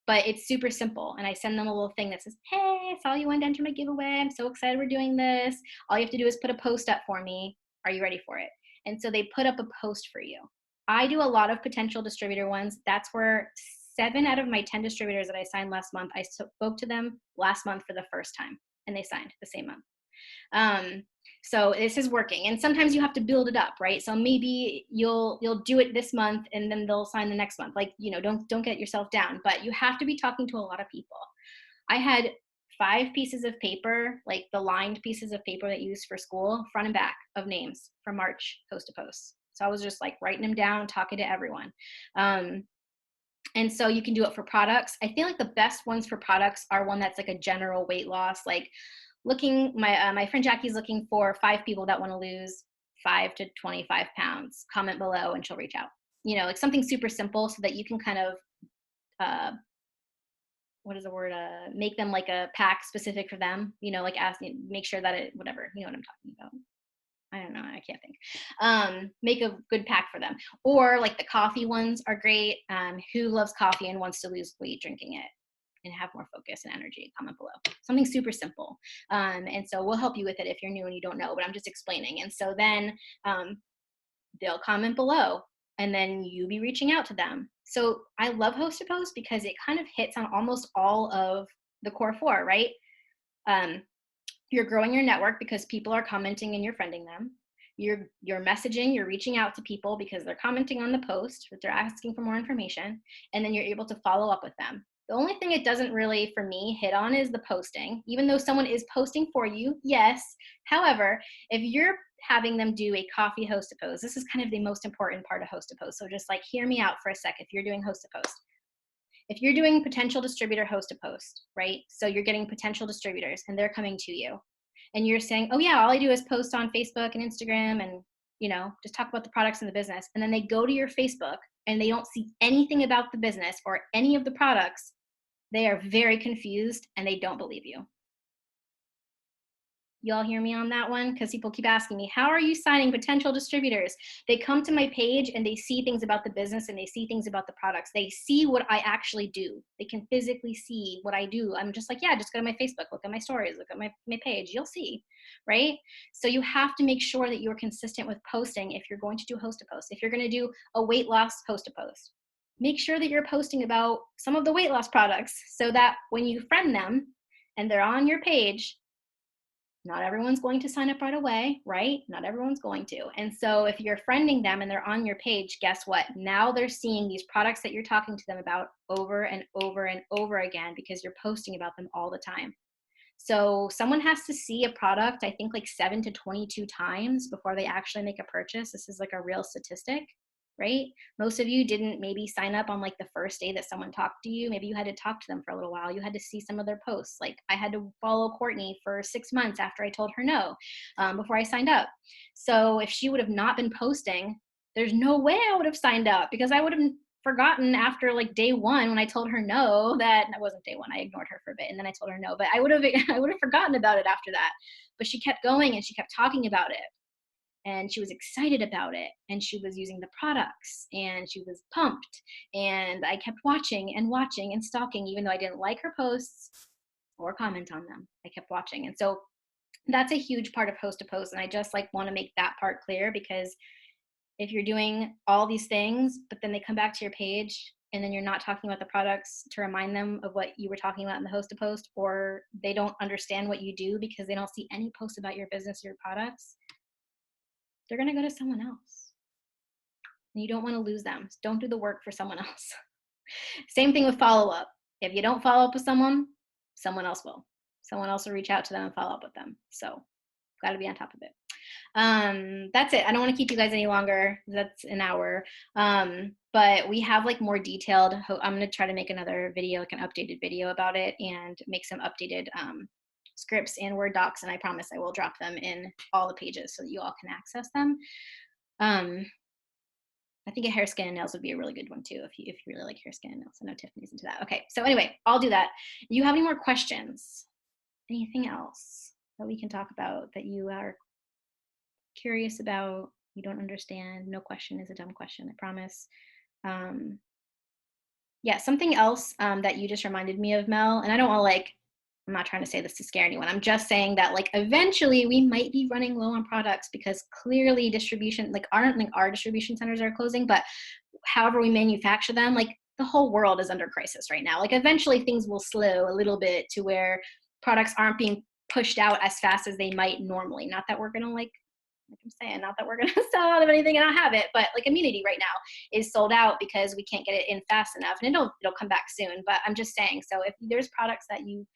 But it's super simple. And I send them a little thing that says, hey, I saw you wanted to enter my giveaway. I'm so excited we're doing this. All you have to do is put a post up for me. Are you ready for it? And so they put up a post for you. I do a lot of potential distributor ones. That's where 7 out of my 10 distributors that I signed last month, I spoke to them last month for the first time, and they signed the same month. So this is working, and sometimes you have to build it up, right? So maybe you'll do it this month, and then they'll sign the next month. Like, you know, don't get yourself down, but you have to be talking to a lot of people. I had 5 pieces of paper, like the lined pieces of paper that you use for school, front and back, of names from March post to post. So I was just like writing them down, talking to everyone. And so you can do it for products. I feel like the best ones for products are one that's like a general weight loss, like my friend Jackie's looking for 5 people that want to lose 5 to 25 pounds. Comment below and she'll reach out. You know, like something super simple so that you can kind of, make them like a pack specific for them. You know, like make sure that it, whatever, you know what I'm talking about. I don't know, I can't think. Make a good pack for them. Or like the coffee ones are great. Who loves coffee and wants to lose weight drinking it? and have more focus and energy. Comment below. Something super simple. And so we'll help you with it if you're new and you don't know, but I'm just explaining. And so then they'll comment below, and then you be reaching out to them. So I love Host to Post because it kind of hits on almost all of the core 4, right? You're growing your network because people are commenting and you're friending them. You're messaging, you're reaching out to people because they're commenting on the post, but they're asking for more information, and then you're able to follow up with them. The only thing it doesn't really, for me, hit on is the posting, even though someone is posting for you, yes. However, if you're having them do a coffee Host to Post, this is kind of the most important part of Host to Post. So just like hear me out for a sec if you're doing Host to Post. If you're doing potential distributor Host to Post, right? So you're getting potential distributors and they're coming to you. And you're saying, oh yeah, all I do is post on Facebook and Instagram and, you know, just talk about the products in the business. And then they go to your Facebook and they don't see anything about the business or any of the products. They are very confused and they don't believe you. You all hear me on that one? Because people keep asking me, how are you signing potential distributors? They come to my page and they see things about the business and they see things about the products. They see what I actually do. They can physically see what I do. I'm just like, yeah, just go to my Facebook, look at my stories, look at my page, you'll see, right? So you have to make sure that you're consistent with posting if you're going to do Host to Post. If you're going to do a weight loss Host to Post, make sure that you're posting about some of the weight loss products so that when you friend them and they're on your page, not everyone's going to sign up right away, right? Not everyone's going to. And so if you're friending them and they're on your page, guess what? Now they're seeing these products that you're talking to them about over and over and over again because you're posting about them all the time. So someone has to see a product, I think like 7 to 22 times before they actually make a purchase. This is like a real statistic, right? Most of you didn't maybe sign up on like the first day that someone talked to you. Maybe you had to talk to them for a little while. You had to see some of their posts. Like I had to follow Courtney for 6 months after I told her no, before I signed up. So if she would have not been posting, there's no way I would have signed up because I would have forgotten after like day 1 when I told her no, that wasn't day 1. I ignored her for a bit and then I told her no, but I would have forgotten about it after that. But she kept going and she kept talking about it. And she was excited about it and she was using the products and she was pumped, and I kept watching and stalking, even though I didn't like her posts or comment on them. I kept watching. And so that's a huge part of Host to Post. And I just like want to make that part clear, because if you're doing all these things, but then they come back to your page and then you're not talking about the products to remind them of what you were talking about in the Host to Post, or they don't understand what you do because they don't see any posts about your business or your products, they're going to go to someone else. And you don't want to lose them. Don't do the work for someone else. Same thing with follow-up. If you don't follow up with someone, someone else will. Someone else will reach out to them and follow up with them. So got to be on top of it. That's it. I don't want to keep you guys any longer. That's an hour. But we have like more detailed, I'm going to try to make another video, like an updated video about it, and make some updated scripts and Word docs, and I promise I will drop them in all the pages so that you all can access them. I think a hair, skin, and nails would be a really good one too if you really like hair, skin, and nails. I know Tiffany's into that. Okay, so anyway, I'll do that. Do you have any more questions? Anything else that we can talk about that you are curious about, you don't understand? No question is a dumb question, I promise. Yeah, something else that you just reminded me of, Mel, and I don't want to I'm not trying to say this to scare anyone. I'm just saying that eventually we might be running low on products because clearly distribution, our distribution centers are closing, but however we manufacture them, the whole world is under crisis right now. Eventually things will slow a little bit to where products aren't being pushed out as fast as they might normally. Not that we're going to not that we're going to sell out of anything and not have it, but Immunity right now is sold out because we can't get it in fast enough, and it'll come back soon. But I'm just saying, so if there's products that you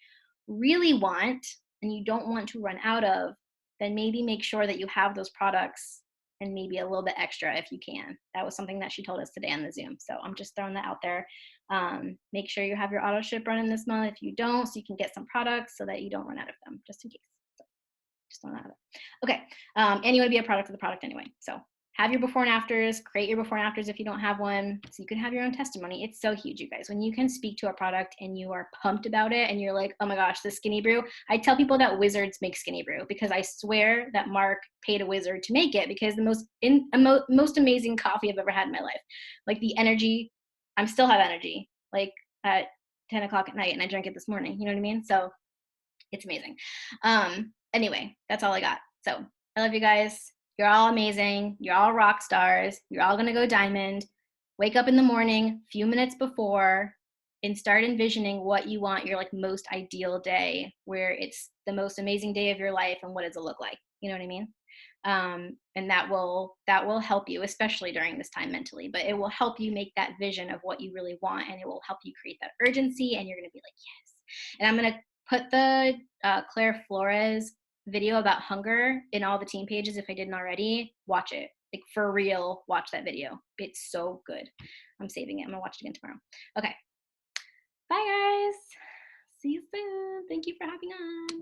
really want and you don't want to run out of, then maybe make sure that you have those products and maybe a little bit extra if you can. That was something that she told us today on the Zoom. So I'm just throwing that out there. Make sure you have your auto ship running this month if you don't, so you can get some products so that you don't run out of them, just in case. So just throwing that out there. Okay. And you want to be a product of the product anyway. So have your before and afters, create your before and afters if you don't have one, so you can have your own testimony. It's so huge, you guys. When you can speak to a product and you are pumped about it and you're like, oh my gosh, the Skinny Brew. I tell people that Wizards make Skinny Brew because I swear that Mark paid a wizard to make it, because the most amazing coffee I've ever had in my life. The energy, I still have energy. At 10 o'clock at night and I drank it this morning. You know what I mean? So it's amazing. Anyway, that's all I got. So I love you guys. You're all amazing. You're all rock stars. You're all going to go diamond. Wake up in the morning, a few minutes before, and start envisioning what you want your like most ideal day, where it's the most amazing day of your life, and what does it look like? You know what I mean? And that will help you, especially during this time mentally, but it will help you make that vision of what you really want, and it will help you create that urgency, and you're going to be like, yes. And I'm going to put the Claire Flores video about hunger in all the team pages. If I didn't already, watch it. Like for real, watch that video. It's so good. I'm saving it. I'm gonna watch it again tomorrow. Okay. Bye guys. See you soon. Thank you for hopping on.